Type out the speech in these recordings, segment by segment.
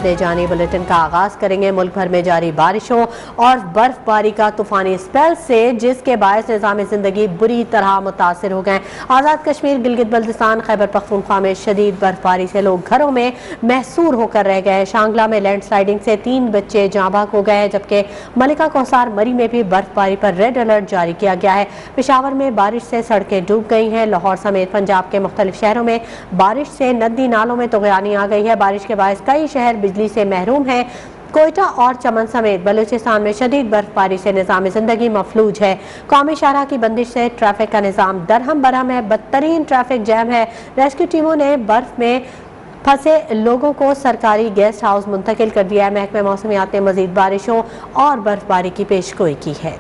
जानी बुलेटिन का आगाज करेंगे। मुल्क भर में जारी बारिशों और बर्फबारी का तूफानी स्पेल से जिसके बायस निज़ाम जिंदगी बुरी तरह मुतासिर हो गए। आज़ाद कश्मीर, गिलगित बल्तिस्तान, खैबर पख्तूनख्वा में शदीद बर्फबारी से लोग घरों में महसूर होकर रह गए। शांगला में लैंडस्लाइडिंग से 3 बच्चे जाँ बहक हो गए, जबकि मलिका कौसार मरी में भी बर्फबारी पर रेड अलर्ट जारी किया गया है। पेशावर में बारिश से सड़कें डूब गई हैं। लाहौर समेत पंजाब के मुख्तलिफ शहरों में बारिश से नदी नालों में तुग़यानी आ गई है। बारिश के बायस कई शहर बिजली से महरूम है। कोयटा और चमन समेत बलूचिस्तान में शदीद बर्फबारी से निज़ाम जिंदगी मफलूज है। कौमी शाहराह की बंदिश से ट्रैफिक का निज़ाम दरहम बरहम है। बदतरीन ट्रैफिक जैम है। रेस्क्यू टीमों ने बर्फ में फंसे लोगों को सरकारी गेस्ट हाउस मुंतकिल कर दिया है। महकमे मौसमियात ने मजीद बारिशों और बर्फबारी की पेशगोई की है।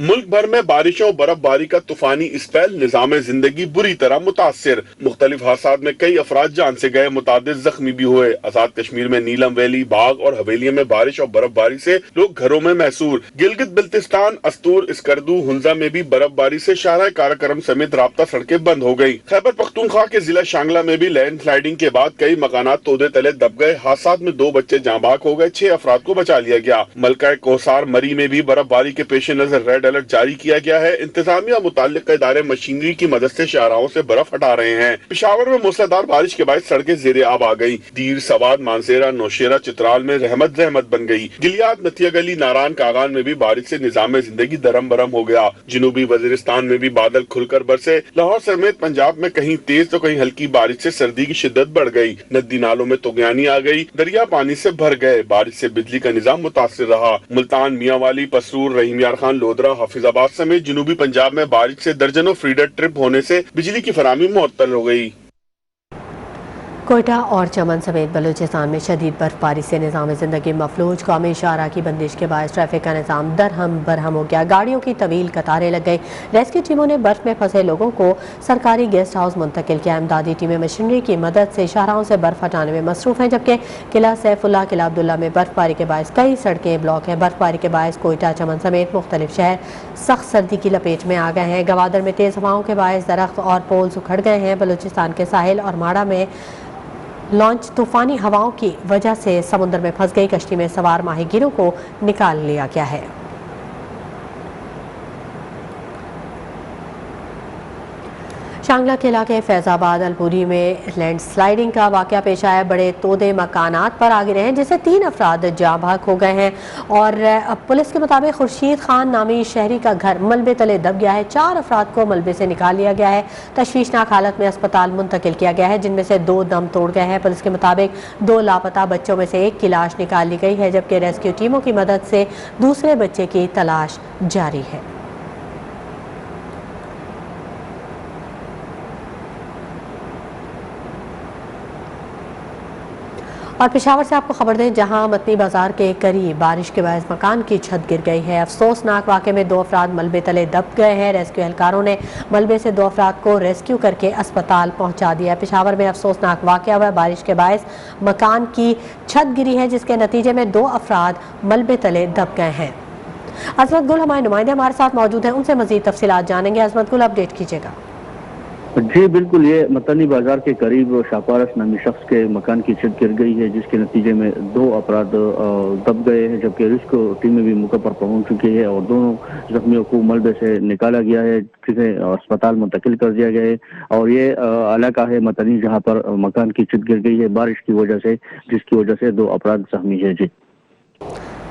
मुल्क भर में बारिशों और बर्फबारी का तूफानी स्पेल निज़ाम जिंदगी बुरी तरह मुतासिर। मुख्तलिफ हादसात में कई अफराद जान से गए, मुतादिद जख्मी भी हुए। आजाद कश्मीर में नीलम वैली, बाग और हवेलियों में बारिश और बर्फबारी से लोग घरों में महसूर। गिलगित बल्तिस्तान, अस्तूर, स्कर्दू, हुंजा में भी बर्फबारी से शाहराह कार्यक्रम समेत राब्ता सड़कें बंद हो गयी। खैबर पख्तूनख्वा के जिला शांगला में भी लैंड स्लाइडिंग के बाद कई मकानात तोदे तले दब गए। हादसात में 2 बच्चे जाँ बहक हो गए, 6 अफराद को बचा लिया गया। मलका कौसार मरी में भी बर्फबारी के पेश नजर रेड अलर्ट जारी किया गया है। इंतजामिया मुताल्लिक इदारे मशीनरी की मदद से शाहराहों से बर्फ हटा रहे हैं। पेशावर में मूसलाधार बारिश के बाद सड़कें जेरे आब आ गई। दीर, सवाद, मानसेरा, नौशेरा, चित्राल में रहमत रहमत बन गई। गिलियात, नथिया गली, नारान, कागान में भी बारिश से निजाम जिंदगी दरम बरम हो गया। जनूबी वजीरिस्तान में भी बादल खुलकर बरसे। लाहौर समेत पंजाब में कहीं तेज तो कहीं हल्की बारिश से सर्दी की शिद्दत बढ़ गई। नदी नालों में तुग़यानी आ गई, दरिया पानी से भर गए। बारिश से बिजली का निजाम मुतासिर रहा। मुल्तान, मियांवाली, पसरूर, रहीम यार खान, लोधरा, हाफिजाबाद समेत जनूबी पंजाब में बारिश से दर्जनों फीडर ट्रिप होने से बिजली की फराहमी मुअत्तल हो गई। कोयटा और चमन समेत बलूचिस्तान में शदीद बर्फबारी से निज़ाम जिंदगी मफलूज। कौमी शाहराह की बंदिश के बायस ट्रैफिक का निज़ाम दरहम बरहम हो गया। गाड़ियों की तवील कतारें लग गई। रेस्क्यू टीमों ने बर्फ में फंसे लोगों को सरकारी गेस्ट हाउस मुंतकिल किया। इमदादी टीमें मशीनरी की मदद से शाहराहों से बर्फ हटाने में मसरूफ हैं, जबकि किला सैफुल्लाह, किला अब्दुल्ला में बर्फबारी के बायस कई सड़कें ब्लॉक हैं। बर्फबारी के बायस कोयटा, चमन समेत मुख्तलिफ शहर सख्त सर्दी की लपेट में आ गए हैं। गवादर में तेज हवाओं के बायस दरख्त और पोल्स उखड़ गए हैं। बलूचिस्तान के साहिल और माड़ा में लॉन्च तूफानी हवाओं की वजह से समुद्र में फंस गई। कश्ती में सवार माहीगीरों को निकाल लिया गया है। शांगला के इलाके फैजाबाद अलपुरी में लैंड स्लाइडिंग का वाक़या पेश आया। बड़े तोदे मकानात पर आ गिरे हैं, जिससे 3 अफराद जाँ बहक हो गए हैं। और पुलिस के मुताबिक खुर्शीद खान नामी शहरी का घर मलबे तले दब गया है। 4 अफराद को मलबे से निकाल लिया गया है। तशवीशनाक हालत में अस्पताल मुंतकिल किया गया है, जिनमें से 2 दम तोड़ गए हैं। पुलिस के मुताबिक 2 लापता बच्चों में से 1 की लाश निकाल ली गई है, जबकि रेस्क्यू टीमों की मदद से दूसरे बच्चे की तलाश जारी है। और पेशावर से आपको खबर दें, जहां मतनी बाजार के करीब बारिश के बायस मकान की छत गिर गई है। अफसोसनाक वाक़े में 2 अफराद मलबे तले दब गए हैं। रेस्क्यू एहलकारों ने मलबे से 2 अफराद को रेस्क्यू करके अस्पताल पहुंचा दिया। पेशावर में अफसोसनाक वाक़या हुआ। बारिश के बायस मकान की छत गिरी है, जिसके नतीजे में 2 अफराद मलबे तले दब गए हैं। अजमत गुल हमारे नुमाइंदे हमारे साथ मौजूद हैं, उनसे मजीद तफसीलात जानेंगे। अजमत गुल, अपडेट कीजिएगा। जी बिल्कुल, ये मतनी बाजार के करीब शापारस नामी शख्स के मकान की छत गिर गई है, जिसके नतीजे में 2 अफराद दब गए हैं, जबकि रेस्क्यू टीमें भी मौके पर पहुंच चुकी है और दोनों जख्मियों को मलबे से निकाला गया है, जिसे अस्पताल मुंतकिल कर दिया गया है। और ये इलाका है मतनी, जहां पर मकान की छत गिर गई है बारिश की वजह से, जिसकी वजह से 2 अफराद जख्मी है। जी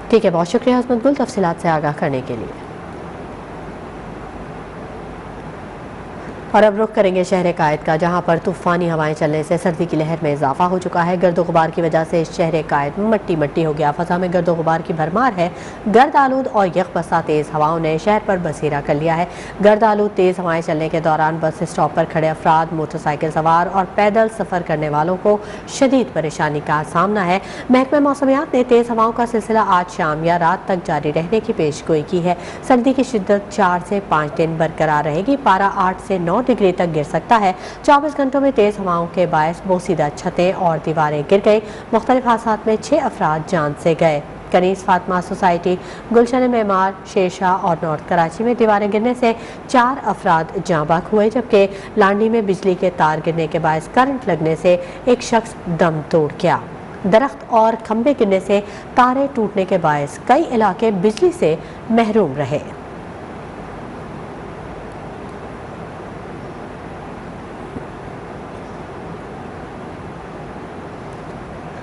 ठीक है, बहुत शुक्रिया अजमत गुल तफसीलात से आगाह करने के लिए। और अब रुख करेंगे शहर कायद का, जहां पर तूफानी हवाएं चलने से सर्दी की लहर में इजाफा हो चुका है। गर्द गुबार की वजह से शहर कायद मट्टी मट्टी हो गया। फजा में गर्द गुबार की भरमार है। गर्द आलूद और यकबसा तेज़ हवाओं ने शहर पर बसेरा कर लिया है। गर्द आलूद तेज़ हवाएं चलने के दौरान बस स्टॉप पर खड़े अफराद, मोटरसाइकिल सवार और पैदल सफ़र करने वालों को शदीद परेशानी का सामना है। महकमे मौसमियात ने तेज़ हवाओं का सिलसिला आज शाम या रात तक जारी रहने की पेशगोई की है। सर्दी की शिद्दत 4 से 5 दिन बरकरार रहेगी। पारा 8 से 9 डिग्री तक गिर सकता है। 24 घंटों में तेज हवाओं के बायस बोसीदा छतें और दीवारें गिर गई। मुख्तलिफ हादसात में 6 अफराद जान से गए। कनीस फातिमा सोसाइटी, गुलशन मेमार, शेरशाह और नॉर्थ कराची में दीवारें गिरने से 4 अफराद जाँ बहक हुए, जबकि लांडी में बिजली के तार गिरने के बायस करंट लगने से एक शख्स दम तोड़ गया। दरख्त और खंबे गिरने से तारें टूटने के बायस कई इलाके बिजली से महरूम रहे।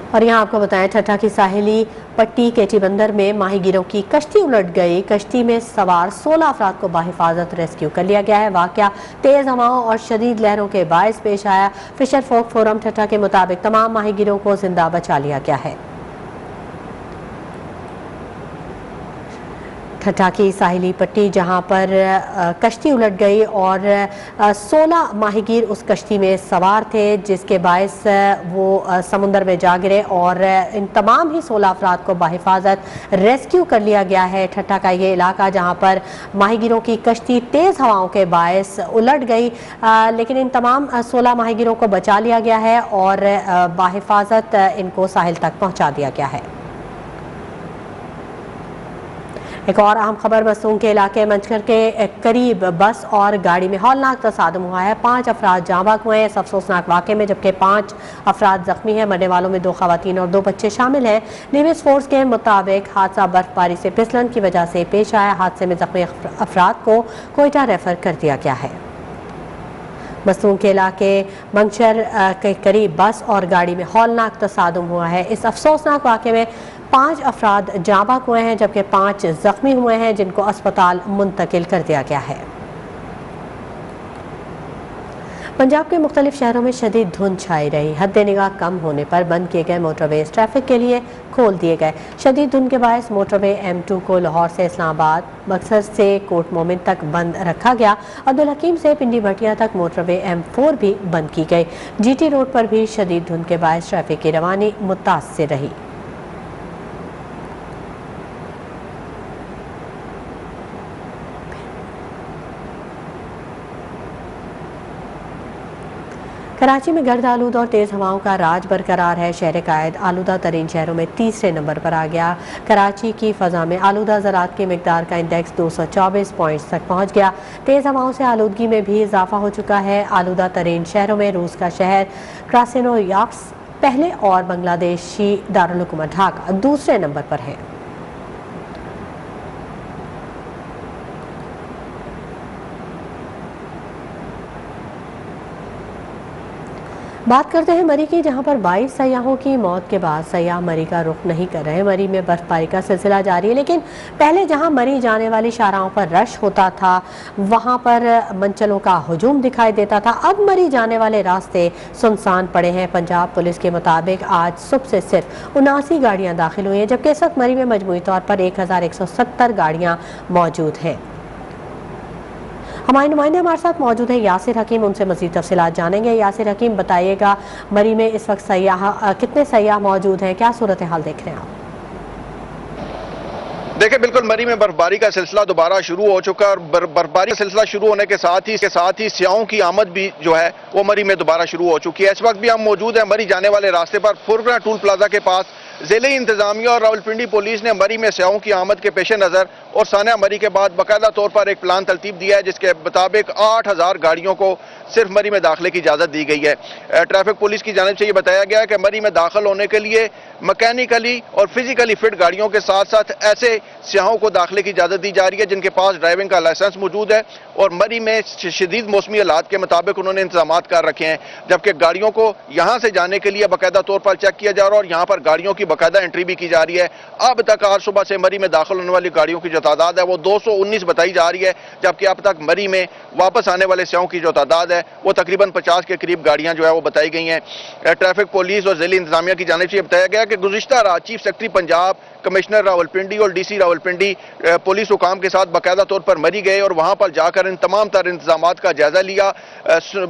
और यहाँ आपको बताएं, ठट्ठा की साहिली पट्टी केटी बंदर में माहीगीरों की कश्ती उलट गई। कश्ती में सवार 16 अफराद को बाहिफाजत रेस्क्यू कर लिया गया है। वाकया तेज हवाओं और शदीद लहरों के बायस पेश आया। फिशर फोक फोरम ठट्ठा के मुताबिक तमाम माहीगीरों को जिंदा बचा लिया गया है। ठट्ठा की साहिली पट्टी जहां पर कश्ती उलट गई और 16 माहीगीर उस कश्ती में सवार थे, जिसके बायस वो समुंदर में जा गिरे और इन तमाम ही 16 अफराद को बाहिफाजत रेस्क्यू कर लिया गया है। ठट्ठा का ये इलाका जहां पर माहीगीरों की कश्ती तेज़ हवाओं के बायस उलट गई, लेकिन इन तमाम 16 माहीगीरों को बचा लिया गया है और बाहिफाजत इनको साहिल तक पहुँचा दिया गया है। एक और अहम खबर, मसूम के इलाके मंचकर के करीब बस और गाड़ी में हौलनाक तसादम हुआ है। 5 अफराद जाँ बहक हुए हैं इस अफसोसनाक वाक़े में, जबकि 5 अफराद जख्मी हैं। मरने वालों में 2 खवातीन और 2 बच्चे शामिल हैं। नेवीज फोर्स के मुताबिक हादसा बर्फबारी से फिसलन की वजह से पेश आया। हादसे में जख्मी अफराद को कोयटा रेफर कर दिया गया है। मसूम के इलाके मंगशर के करीब बस और गाड़ी में हौलनाक तसादम हुआ है। इस अफसोसनाक वाक़े में 5 अफराद जाँ बहक हुए हैं, जबकि 5 जख्मी हुए हैं, जिनको अस्पताल मुंतकिल कर दिया गया है। पंजाब के मुख्तलिफ शहरों में शदीद धुंध छाई रही। हद निगाह कम होने पर बंद किए गए मोटरवेज ट्रैफिक के लिए खोल दिए गए। शदीद धुंध के बायस मोटरवे M2 को लाहौर से इस्लामाबाद, बक्सर से कोट मोमिन तक बंद रखा गया। अब्दुल हकीम से पिंडी भटिया तक मोटरवे M4 भी बंद की गई। GT रोड पर भी शदीद धुंध के बायस ट्रैफिक की रवानी मुतासिर रही। कराची में गर्द आलूद और तेज़ हवाओं का राज बरकरार है। शहर कायद आलूदा तरीन शहरों में तीसरे नंबर पर आ गया। कराची की फ़ज़ा में आलूदा ज़रात की मिकदार का इंडेक्स 224 पॉइंट्स तक पहुँच गया। तेज़ हवाओं से आलूदगी में भी इजाफा हो चुका है। आलूदा तरीन शहरों में रूस का शहर क्रास्नोयार्स्क पहले और बांग्लादेशी दारुल हुकूमत ढाका दूसरे नंबर पर है। बात करते हैं मरी की, जहां पर 22 सयाहों की मौत के बाद सयाह मरी का रुख नहीं कर रहे। मरी में बर्फबारी का सिलसिला जारी है, लेकिन पहले जहां मरी जाने वाली शाहराहों पर रश होता था, वहां पर मंचलों का हुजूम दिखाई देता था। अब मरी जाने वाले रास्ते सुनसान पड़े हैं। पंजाब पुलिस के मुताबिक आज सुबह से सिर्फ 79 गाड़ियाँ दाखिल हुई हैं, जबकि इस वक्त मरी में मजमूई तौर पर 1170 गाड़ियाँ मौजूद हैं। हमारे नुमाइंदे हमारे साथ मौजूद है यासिर हकीम, उनसे मज़ीद तफसीलात जानेंगे। यासिर हकीम, बताइएगा मरी में इस वक्त सयाह कितने सयाह मौजूद हैं, क्या सूरत हाल देख रहे हैं आप? देखिए, बिल्कुल मरी में बर्फबारी का सिलसिला दोबारा शुरू हो चुका है और बर्फबारी का सिलसिला शुरू होने के साथ ही स्याहों की आमद भी जो है वो मरी में दोबारा शुरू हो चुकी है। इस वक्त भी हम मौजूद हैं मरी जाने वाले रास्ते पर फुरगना टूल प्लाजा के पास। ज़िले इंतजामिया और रावलपिंडी पुलिस ने मरी में स्याहों की आमद के पेश नज़र और सानिया मरी के बाद बाकायदा तौर पर एक प्लान तरतीब दिया है, जिसके मुताबिक 8000 गाड़ियों को सिर्फ मरी में दाखिले की इजाज़त दी गई है। ट्रैफिक पुलिस की जानिब से ये बताया गया है कि मरी में दाखिल होने के लिए मैकेनिकली और फिजिकली फिट गाड़ियों के साथ साथ ऐसे स्याहों को दाखिले की इजाज़त दी जा रही है जिनके पास ड्राइविंग का लाइसेंस मौजूद है और मरी में शदीद मौसमी हालात के मुताबिक उन्होंने इंतजाम कर रखे हैं। जबकि गाड़ियों को यहाँ से जाने के लिए बाकायदा तौर पर चेक किया जा रहा है और यहाँ पर गाड़ियों की बाकायदा एंट्री भी की जा रही है। अब तक आज सुबह से मरी में दाखिल होने वाली गाड़ियों की जो तादाद है वो 219 बताई जा रही है, जबकि अब तक मरी में वापस आने वाले स्याहों की जो तादाद है वो तकरीबन 50 के करीब गाड़ियां जो है वो बताई गई हैं। ट्रैफिक पुलिस और ज़िले इंतजामिया की जानिब से बताया गया कि गुज़िश्ता रात chief secretary Punjab, commissioner Rawalpindi और DC रावलपिंडी पुलिस हुकाम के साथ बाकायदा तौर पर मरी गए और वहां पर जाकर इन तमाम तर इंतजामात का जायजा लिया।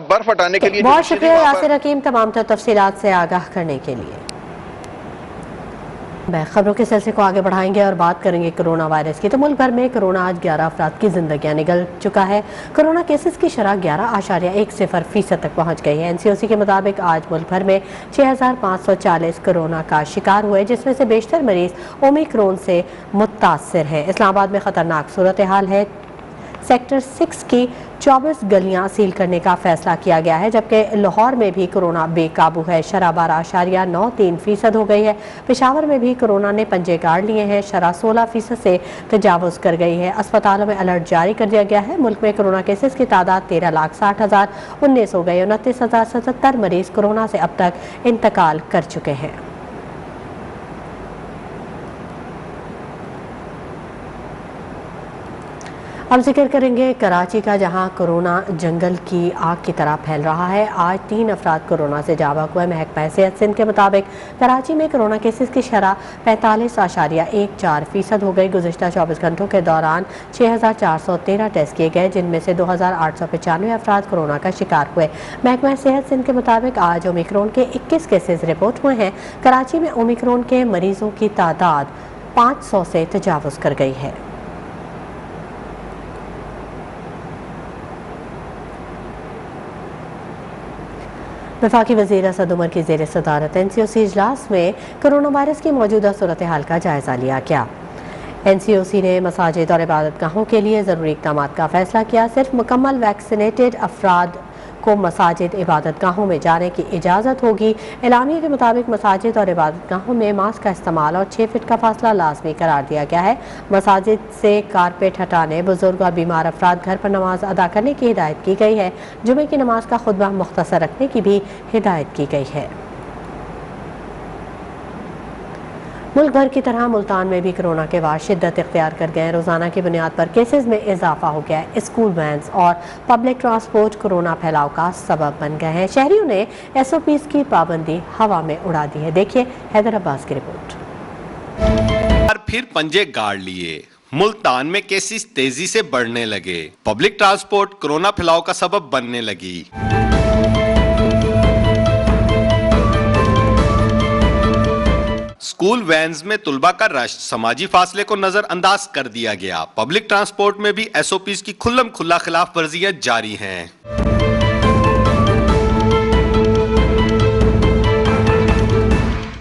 बर्फ हटाने के लिए बहुत शुक्रिया यासिर हकीम तमाम तफसीलात से आगाह करने के लिए। खबरों के सिलसिले को आगे बढ़ाएंगे और बात करेंगे कोरोना वायरस की। तो मुल्क भर में कोरोना आज 11 अफराद की जिंदगियां निगल चुका है। कोरोना केसेस की शरह 11.10% तक पहुंच गई है। एनसीओसी के मुताबिक आज मुल्क भर में 6540 कोरोना का शिकार हुए, जिसमें से बेशतर मरीज ओमिक्रॉन से मुतासिर हैं। इस्लामाबाद में खतरनाक सूरत हाल है। सेक्टर 6 की 24 गलियां सील करने का फैसला किया गया है, जबकि लाहौर में भी कोरोना बेकाबू है। शरह 12.93% हो गई है। पेशावर में भी कोरोना ने पंजे गाड़ लिए हैं। शरह 16% से तजावुज़ कर गई है। अस्पतालों में अलर्ट जारी कर दिया गया है। मुल्क में कोरोना केसेस की तादाद 13,60,019 हो गई। 29,077 मरीज कोरोना से अब तक इंतकाल कर चुके हैं। अब जिक्र करेंगे कराची का, जहां कोरोना जंगल की आग की तरह फैल रहा है। आज 3 अफराद कोरोना से जाँ बहक हुए। महकमा सेहत सिंध के मुताबिक कराची में कोरोना केसेस की शरह 45.14% हो गई। गुज़िश्ता 24 घंटों के दौरान 6,413 टेस्ट किए गए, जिनमें से 2,895 अफराद कोरोना का शिकार हुए। महकमा सेहत सिंध के मुताबिक आज ओमिक्रॉन के 21 केसेस रिपोर्ट हुए हैं। कराची में ओमिक्रॉन के मरीजों की तादाद 500 से तजावुज़ कर गई है। वफाकी वज़ीर असद उमर की ज़ेर सदारत एनसीओसी इजलास में कोरोना वायरस की मौजूदा सूरत हाल का जायज़ा लिया गया। एनसीओसी ने मसाजिद और इबादत गाहों के लिए ज़रूरी इक़दाम का फ़ैसला किया। सिर्फ मुकम्मल वैक्सीनेटेड अफराद को मसाजिद इबादत गाहों में जाने की इजाज़त होगी। एलामिया के मुताबिक मसाजिद और इबादत गाहों में मास्क का इस्तेमाल और 6 फीट का फासला लाजमी करार दिया गया है। मसाजिद से कारपेट हटाने, बुजुर्ग और बीमार अफराद घर पर नमाज अदा करने की हिदायत की गई है। जुमे की नमाज का खुतबा मुख्तसर रखने की भी हिदायत की गई है। मुल्क भर की तरह मुल्तान में भी कोरोना के बाद शिद्दत इख्तियार कर गए। रोज़ाना की बुनियाद पर केसेस में इजाफा हो गया है। स्कूल वैन्स और पब्लिक ट्रांसपोर्ट कोरोना फैलाव का सबब बन गए हैं। शहरियों ने SOPs की पाबंदी हवा में उड़ा दी है। देखिए हैदर अब्बास की रिपोर्ट। फिर पंजे गाड़ लिए, मुल्तान में केसेस तेजी से बढ़ने लगे। पब्लिक ट्रांसपोर्ट कोरोना फैलाव का सबब बनने लगी। स्कूल वैन्स में तुलबा का रश, समाजी फासले को नजरअंदाज कर दिया गया। पब्लिक ट्रांसपोर्ट में भी SOPs की खुल्लम खुल्ला खिलाफ वर्जियां जारी हैं।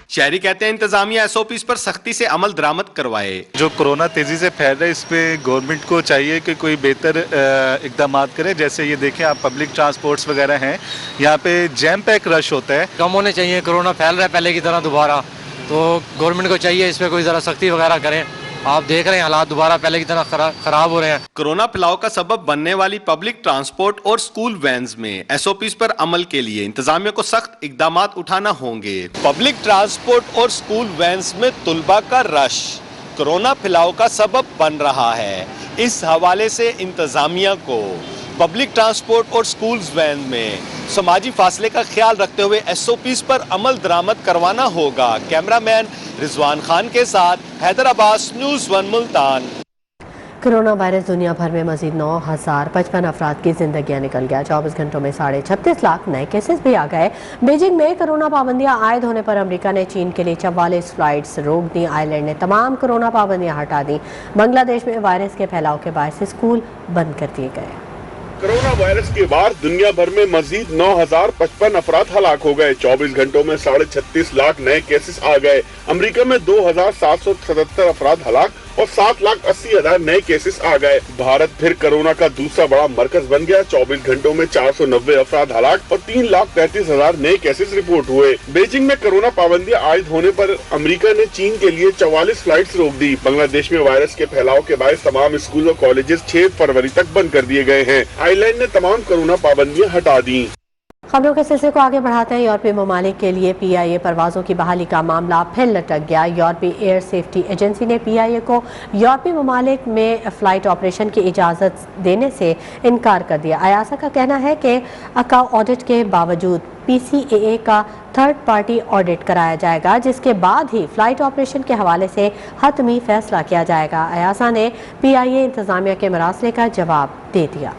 शहरी कहते हैं इंतजामिया SOPs पर सख्ती से अमल दरामद करवाए। जो कोरोना तेजी से फैल रहा है, इस पे गवर्नमेंट को चाहिए कि कोई बेहतर इकदाम करे। जैसे ये देखें आप, पब्लिक ट्रांसपोर्ट्स वगैरह हैं, यहाँ पे जैम पैक रश होता है। कम होने चाहिए। कोरोना फैल रहा है पहले की तरह दोबारा, तो गवर्नमेंट को चाहिए इस पे कोई ज़रा सख्ती वगैरह करें। आप देख रहे हैं हालात दोबारा पहले की तरह खराब हो रहे हैं। कोरोना फैलाव का सबब बनने वाली पब्लिक ट्रांसपोर्ट और स्कूल वैन्स में SOPs पर अमल के लिए इंतजामिया को सख्त इकदाम उठाना होंगे। पब्लिक ट्रांसपोर्ट और स्कूल वैन्स में तुलबा का रश कोरोना फैलाव का सबब बन रहा है। इस हवाले से इंतजामिया को पब्लिक ट्रांसपोर्ट और स्कूल वैन में समाजी फासले का ख्याल रखते हुए SOPs पर अमल दरामद करवाना होगा। कैमरामैन रिजवान खान के साथ Haider Abbas, news 1 Multan. Corona virus दुनिया भर में मजीद 9,055 अफराद की जिंदगियां निकल गया। 24 घंटों में 36.5 लाख नए केसेस भी आ गए। बीजिंग में कोरोना पाबंदियां आयद होने पर अमेरिका ने चीन के लिए 44 फ्लाइट्स रोक दी। आयरलैंड ने तमाम कोरोना पाबंदियां हटा दी। बांग्लादेश में वायरस के फैलाव के बायस स्कूल बंद कर दिए गए। कोरोना वायरस के बाद दुनिया भर में मजीद 9,055 अफराद हलाक हो गए। 24 घंटों में 36.5 लाख नए केसेस आ गए। अमेरिका में 2,777 अफराद हलाक और 7,80,000 नए केसेस आ गए। भारत फिर कोरोना का दूसरा बड़ा मरकज बन गया। 24 घंटों में 490 अफराद हलाक और 3,33,000 नए केसेस रिपोर्ट हुए। बीजिंग में कोरोना पाबंदियां आयद होने पर अमेरिका ने चीन के लिए 44 फ्लाइट्स रोक दी। बांग्लादेश में वायरस के फैलाव के बायस तमाम स्कूल और कॉलेजेस 6 फरवरी तक बंद कर दिए गए हैं। आयरलैंड ने तमाम कोरोना पाबंदियां हटा दी। खबरों के सिलसिले को आगे बढ़ाते हैं। यूरोपीय ममालिक के लिए PIA परवाजों की बहाली का मामला फिर लटक गया। यूरोपीय एयर सेफ्टी एजेंसी ने PIA को यूरोपीय ममालिक में फ्लाइट ऑपरेशन की इजाज़त देने से इनकार कर दिया। आयासा का कहना है कि अका ऑडिट के बावजूद PCAA का थर्ड पार्टी ऑडिट कराया जाएगा, जिसके बाद ही फ्लाइट ऑपरेशन के हवाले से हतमी फैसला किया जाएगा। आयासा ने PIA इंतजामिया के मरासले का जवाब दे दिया।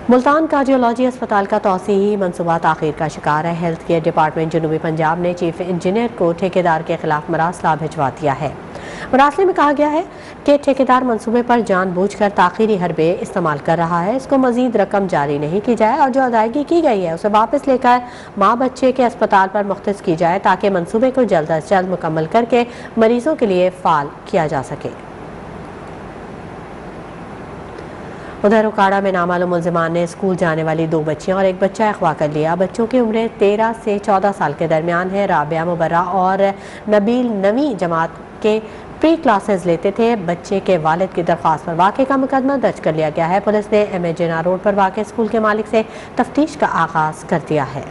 मुल्तान कार्डियोलॉजी अस्पताल का तौसीही मनसूबा ताख़ीर का शिकार है। हेल्थ केयर डिपार्टमेंट जनूबी पंजाब ने चीफ इंजीनियर को ठेकेदार के खिलाफ मरासला भिजवा दिया है। मरासले में कहा गया है कि ठेकेदार मंसूबे पर जानबूझकर ताख़ीरी हरबे इस्तेमाल कर रहा है। इसको मजीद रकम जारी नहीं की जाए और जो अदायगी की गई है उसे वापस लेकर माँ बच्चे के अस्पताल पर मुख्तस की जाए ताकि मंसूबे को जल्द अज जल्द मुकम्मल करके मरीजों के लिए फ़ाल किया जा सके। उधर उकाड़ा में नामालूम मुल्जिमान ने स्कूल जाने वाली 2 बच्चियां और एक बच्चा अगवा कर लिया। बच्चों की उम्रें 13 से 14 साल के दरमियान है। राबिया मुबर्रा और नबील नवी जमात के प्री क्लासेस लेते थे। बच्चे के वालिद की दरख्वास्त पर वाक़े का मुकदमा दर्ज कर लिया गया है। पुलिस ने MA जिना रोड पर वाक़े स्कूल के मालिक से तफ्तीश का आगाज़ कर दिया है।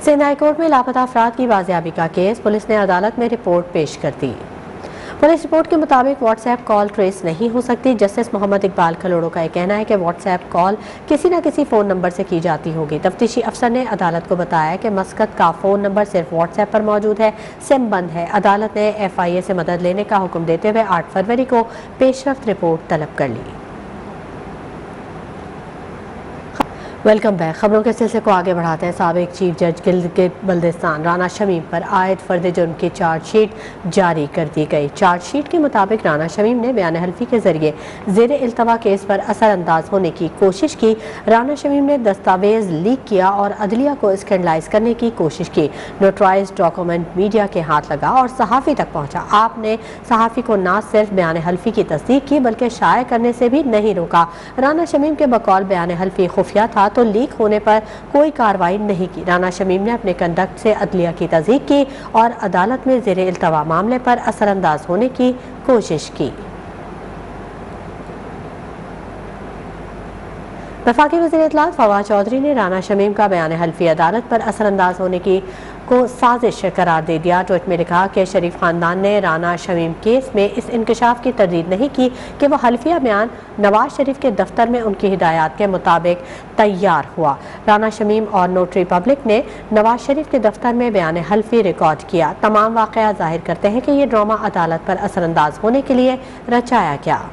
सिंध हाई कोर्ट में लापता अफराद की बाजियाबी का केस, पुलिस ने अदालत में रिपोर्ट पेश कर दी। पुलिस रिपोर्ट के मुताबिक व्हाट्सएप कॉल ट्रेस नहीं हो सकती। जस्टिस मोहम्मद इकबाल खलोड़ो का कहना है कि व्हाट्सएप कॉल किसी न किसी फ़ोन नंबर से की जाती होगी। तफ्तीशी अफसर ने अदालत को बताया कि मस्कत का फ़ोन नंबर सिर्फ व्हाट्सएप पर मौजूद है, सिम बंद है। अदालत ने FIA से मदद लेने का हुक्म देते हुए 8 फरवरी को पेशरफ्त रिपोर्ट तलब कर ली। Welcome back. खबरों के सिलसिले को आगे बढ़ाते हैं। साबिक चीफ जज गिलगित बल्दिस्तान राना शमीम पर आयद फर्द जुर्म की चार्जशीट जारी कर दी गई। चार्जशीट के मुताबिक राना शमीम ने बयान हल्फी के जरिए ज़ेर इल्तवा केस पर असरअंदाज होने की कोशिश की। राना शमीम ने दस्तावेज लीक किया और अदलिया को स्कैंडलाइज करने की कोशिश की। नोटराइज डॉक्यूमेंट मीडिया के हाथ लगा और सहाफ़ी तक पहुँचा। आपने सहाफ़ी को न सिर्फ बयान हल्फी की तस्दीक की बल्कि शाया करने से भी नहीं रोका। राना शमीम के बकौल बयान हल्फी खुफिया था तो लीक होने पर कोई कार्रवाई नहीं की। राना शमीम ने अपने कंडक्ट से अदलिया की तस्दीक की और अदालत में ज़ेरे इल्तवा मामले पर असरअंदाज होने की कोशिश की। वफाकी वज़ीर इत्तलात फवाद चौधरी ने राना शमीम का बयान हल्फी अदालत पर असरअंदाज होने की को साजिश करार दे दिया। ट्वीट में लिखा कि शरीफ खानदान ने राना शमीम केस में इस इंकशाफ की तरदीद नहीं की कि वह हल्फिया बयान नवाज शरीफ के दफ्तर में उनकी हिदायत के मुताबिक तैयार हुआ। राना शमीम और नोटरी पब्लिक ने नवाज शरीफ के दफ्तर में बयान हल्फी रिकॉर्ड किया। तमाम वाक़या जाहिर करते हैं कि ये ड्रामा अदालत पर असरअंदाज होने के लिए रचाया गया।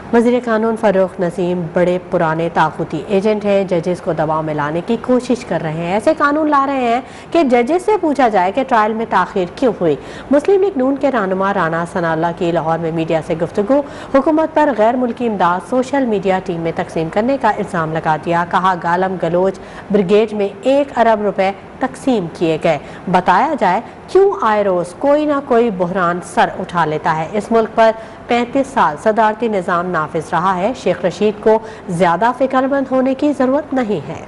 वज़ीर कानून फ़ारूक नसीम बड़े पुराने ताक़ूती एजेंट हैं, जजेस को दबाव में लाने की कोशिश कर रहे हैं। ऐसे कानून ला रहे हैं कि जजेस से पूछा जाए कि ट्रायल में ताख़ीर क्यों हुई। मुस्लिम लीग नून के रहनुमा राना सनाउल्लाह की लाहौर में मीडिया से गुफ्तगू। हुकूमत पर गैर मुल्की इमदाद सोशल मीडिया टीम में तकसीम करने का इल्ज़ाम लगा दिया। कहा गालम गलोच ब्रिगेड में 1 अरब रुपए तकसीम किए गए। बताया जाए क्यों आए रोज़ कोई ना कोई बहरान सर उठा लेता है। इस मुल्क पर 35 साल सदारती निज़ाम नाफिज रहा है। शेख रशीद को ज़्यादा फिक्रमंद होने की ज़रूरत नहीं है।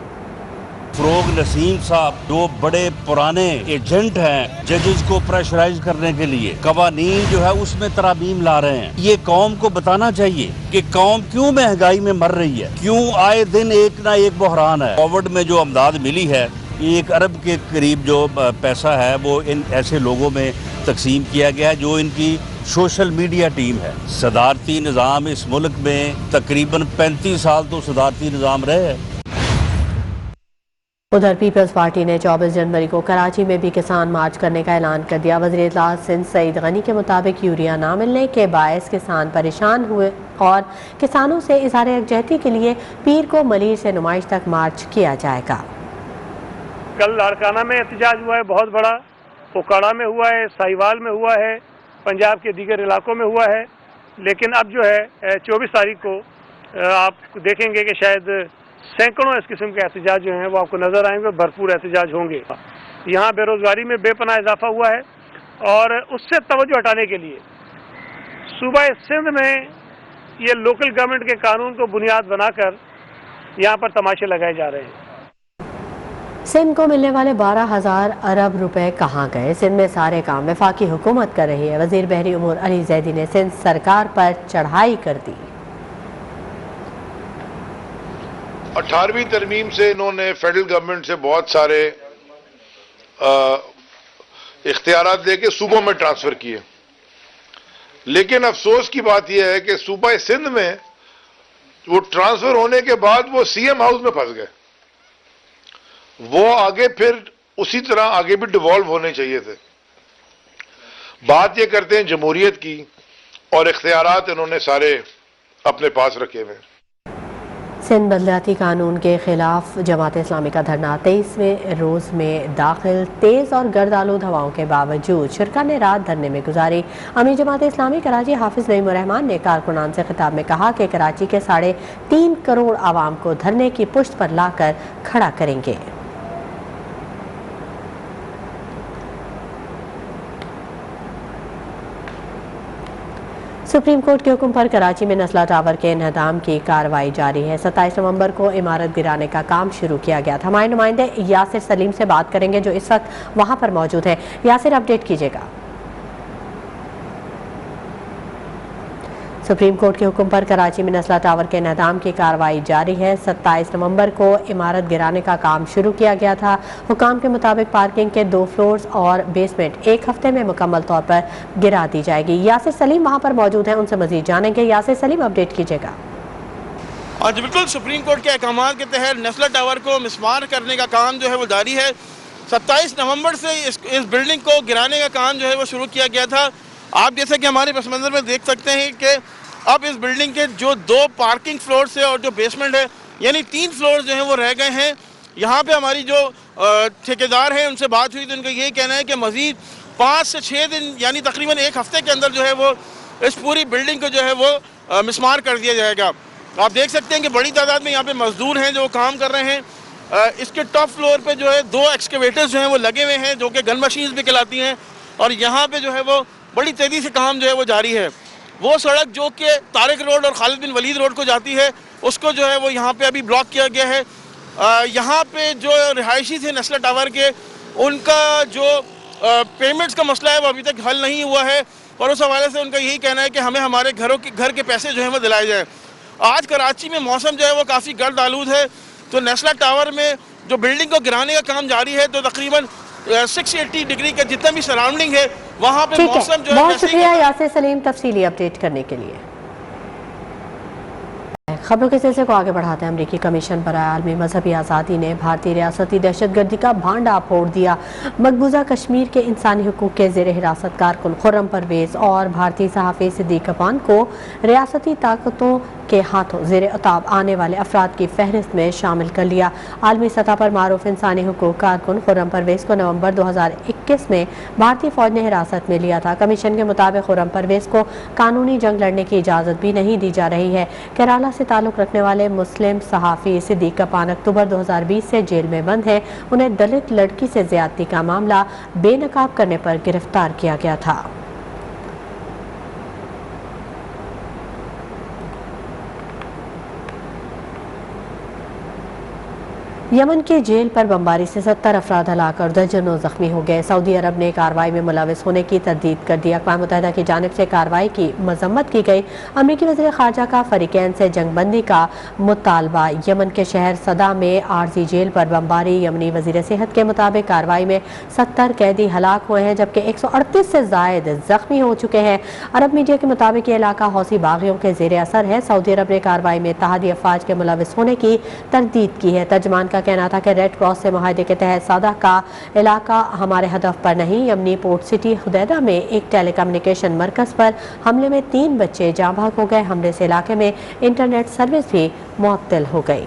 फ़ारूक नसीम साहब जो बड़े पुराने एजेंट हैं जजेस को प्रेशराइज करने के लिए कवानीन जो है उसमें तरामीम ला रहे हैं। ये कौम को बताना चाहिए कि कौम क्यों महंगाई में मर रही है, क्यों आए दिन एक ना एक बहरान है। कोविड में जो अमदाद मिली है 1 अरब के करीब जो पैसा है वो इन ऐसे लोगों में तकसीम किया गया है जो इनकी सोशल मीडिया टीम है। सदारती निज़ाम इस मुल्क में तकरीबन 35 साल तो सदारती निज़ाम रहे हैं। उधर पीपल्स पार्टी ने 24 जनवरी को कराची में भी किसान मार्च करने का ऐलान कर दिया। वज़ीर इत्तलात सिंध सईद गनी के मुताबिक यूरिया ना मिलने के बायस किसान परेशान हुए और किसानों से इज़हार यकजहती के लिए पीर को मलीर से नुमाइश तक मार्च किया जाएगा। कल लाड़काना में एहतजाज हुआ है, बहुत बड़ा उकाड़ा में हुआ है, साहिवाल में हुआ है, पंजाब के दीगर इलाकों में हुआ है। लेकिन अब जो है 24 तारीख को आप देखेंगे कि शायद सैकड़ों इस किस्म के एहतजाज जो हैं वो आपको नज़र आएंगे, भरपूर एहतजाज होंगे। यहाँ बेरोज़गारी में बेपनाह इजाफा हुआ है और उससे तवज्जो हटाने के लिए सूबा सिंध में ये लोकल गवर्नमेंट के कानून को बुनियाद बनाकर यहाँ पर तमाशे लगाए जा रहे हैं। सिंध को मिलने वाले 12,000 अरब रुपए कहाँ गए? सिंध में सारे काम वफाकी हुकूमत कर रही है। वज़ीर बहरी उमूर अली जैदी ने सिंध सरकार पर चढ़ाई कर दी। 18वीं तरमीम से इन्होंने फेडरल गवर्नमेंट से बहुत सारे इख्तियारात लेके सूबों में ट्रांसफर किए, लेकिन अफसोस की बात यह है कि सूबा सिंध में वो ट्रांसफर होने के बाद वो CM हाउस में फंस गए। वो आगे फिर उसी तरह आगे भी डिवॉल्व होने चाहिए थे। बात ये करते हैं जमहूरियत की, और इख्तियारात इन्होंने सारे अपने पास रखे हुए हैं। सिंध बदलियाती कानून के खिलाफ जमात इस्लामी का धरना 23वें रोज़ में दाखिल। तेज़ और गर्द आलूद हवाओं के बावजूद शुरका ने रात धरने में गुजारी। अमीर जमात इस्लामी कराची हाफिज नईमुर रहमान ने कारकुनान से खिताब में कहा कि कराची के 3.5 करोड़ आवाम को धरने की पुश्त पर लाकर खड़ा करेंगे। सुप्रीम कोर्ट के हुक्म पर कराची में नस्ला टावर के इन्हदाम की कार्रवाई जारी है। 27 नवंबर को इमारत गिराने का काम शुरू किया गया था। हमारे नुमाइंदे यासिर सलीम से बात करेंगे जो इस वक्त वहां पर मौजूद है। यासिर, अपडेट कीजिएगा। सुप्रीम कोर्ट के हुक्म पर कराची में नस्ला टावर के इन्हदाम की कार्रवाई जारी है। 27 नवंबर को इमारत गिराने का काम शुरू किया गया था। हुकाम के मुताबिक पार्किंग के 2 फ्लोर्स और बेसमेंट 1 हफ्ते में मुकम्मल तौर पर गिरा दी जाएगी। यासिर सलीम वहां पर मौजूद हैं, उनसे मजीद जानेंगे। यासिर सलीम, अपडेट कीजिएगा। आज बिल्कुल सुप्रीम कोर्ट के अहकाम के तहत नस्ला टावर को मिसमार करने का काम जो है वो जारी है। 27 नवंबर से इस बिल्डिंग को गिराने का काम जो है वो शुरू किया गया था। आप जैसे कि हमारे पस मंजर में देख सकते हैं कि अब इस बिल्डिंग के जो 2 पार्किंग फ्लोर्स है और जो बेसमेंट है, यानी 3 फ्लोर जो हैं वो रह गए हैं। यहाँ पे हमारी जो ठेकेदार हैं उनसे बात हुई तो उनका यही कहना है कि मज़ीद 5 से 6 दिन यानी तकरीबन 1 हफ्ते के अंदर जो है वो इस पूरी बिल्डिंग को जो है वो मिसमार कर दिया जाएगा। आप देख सकते हैं कि बड़ी तादाद में यहाँ पे मजदूर हैं जो काम कर रहे हैं। इसके टॉप फ्लोर पे जो है 2 एक्सकेवेटर्स जो हैं वो लगे हुए हैं जो कि गन मशीन्स भी कहलाती हैं, और यहाँ पे जो है वो बड़ी तेज़ी से काम जो है वो जारी है। वो सड़क जो कि तारिक रोड और खालिद बिन वलीद रोड को जाती है उसको जो है वो यहाँ पे अभी ब्लॉक किया गया है। यहाँ पे जो रिहायशी थे नस्ला टावर के, उनका जो पेमेंट्स का मसला है वो अभी तक हल नहीं हुआ है, और उस हवाले से उनका यही कहना है कि हमें हमारे घर के पैसे जो हैं वो दिलाए जाए। आज कराची में मौसम जो है वो काफ़ी गर्द आलूद है, तो नस्ला टावर में जो बिल्डिंग को गिराने का काम जारी है, तो तकरीबन 680 डिग्री का जितना भी सराउंडिंग है वहाँ पे मौसम जो है। बहुत शुक्रिया यासिर सलीम तफसीली अपडेट करने के लिए। खबरों के सिलसिले को आगे बढ़ाते हैं। अमरीकी कमीशन बराए आलमी मजहबी आज़ादी ने भारतीय रियासती दहशतगर्दी का भांडा फोड़ दिया। मकबूजा कश्मीर के इंसानी हुकूक के ज़ेर हिरासत कारकुन खुर्रम परवेज़ और भारतीय सहाफ़ी सिद्दीक कपान को रियासती ताकतों के हाथों ज़ेर उताब आने वाले अफराद की फहरिस्त में शामिल कर लिया। आलमी सतह पर मारूफ इंसानी हुकूक कारकुन खुर्रम परवेज़ को नवंबर 2021 में भारतीय फ़ौज ने हिरासत में लिया था। कमीशन के मुताबिक खुर्रम परवेज़ को कानूनी जंग लड़ने की इजाज़त भी नहीं दी जा रही है। केरला से ताल्लुक़ रखने वाले मुस्लिम सहाफ़ी सिद्दीक कपान अक्टूबर 2020 से जेल में बंद है। उन्हें दलित लड़की से ज़्यादती का मामला बेनकाब करने पर गिरफ्तार किया गया था। यमन के जेल पर बमबारी से 70 अफराद हलाक और दर्जनों जख्मी हो गए। सऊदी अरब ने कार्रवाई में मुलविस होने की तरदीद कर दी। अक़वाम मुत्तहिदा की जानिब से कार्रवाई की मजम्मत की गई। अमरीकी वज़ीर ख़ारजा का फ़रीक़ैन से जंगबंदी का मुतालबा। यमन के शहर सदा में आर्जी जेल पर बमबारी। यमनी वज़ीर सेहत के मुताबिक कार्रवाई में 70 कैदी हलाक हुए हैं जबकि 138 से ज़ायद जख्मी हो चुके हैं। अरब मीडिया के मुताबिक ये इलाका हौसी बागियों के ज़ेर असर है। सऊदी अरब ने कार्रवाई में इत्तेहादी अफवाज के मुलविस होने की तरदीद की है। तर्जमान का कहना था कि रेड क्रॉस से मुआहदे के तहत सादा का इलाका हमारे हदफ पर नहीं। यमनी पोर्ट सिटी हुदैदा में एक टेलीकम्युनिकेशन मरकज पर हमले में 3 बच्चे जाँ भाग हो गए। हमले से इलाके में इंटरनेट सर्विस भी मुअत्तल हो गई।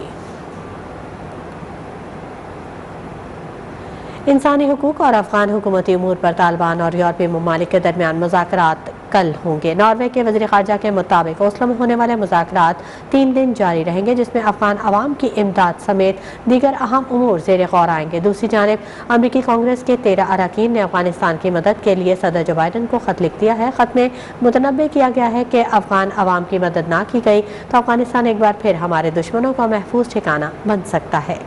इंसानी हुकूक और अफगान हुकूमती उमूर पर तालिबान और यूरोपीय ममालिक के दरमियान मुज़ाकरात कल होंगे। नॉर्वे के वज़ीर ख़ारजा के मुताबिक ओस्लो में होने वाले मुज़ाकरात 3 दिन जारी रहेंगे जिसमें अफगान अवाम की इमदाद समेत दीगर अहम उमूर ज़ेर गौर आएंगे। दूसरी जानिब अमरीकी कांग्रेस के 13 अरकान ने अफगानिस्तान की मदद के लिए सदर जो बाइडन को ख़त लिख दिया है। ख़त में मुतनब्बे किया गया है कि अफगान अवाम की मदद ना की गई तो अफगानिस्तान एक बार फिर हमारे दुश्मनों का महफूज ठिकाना बन सकता है।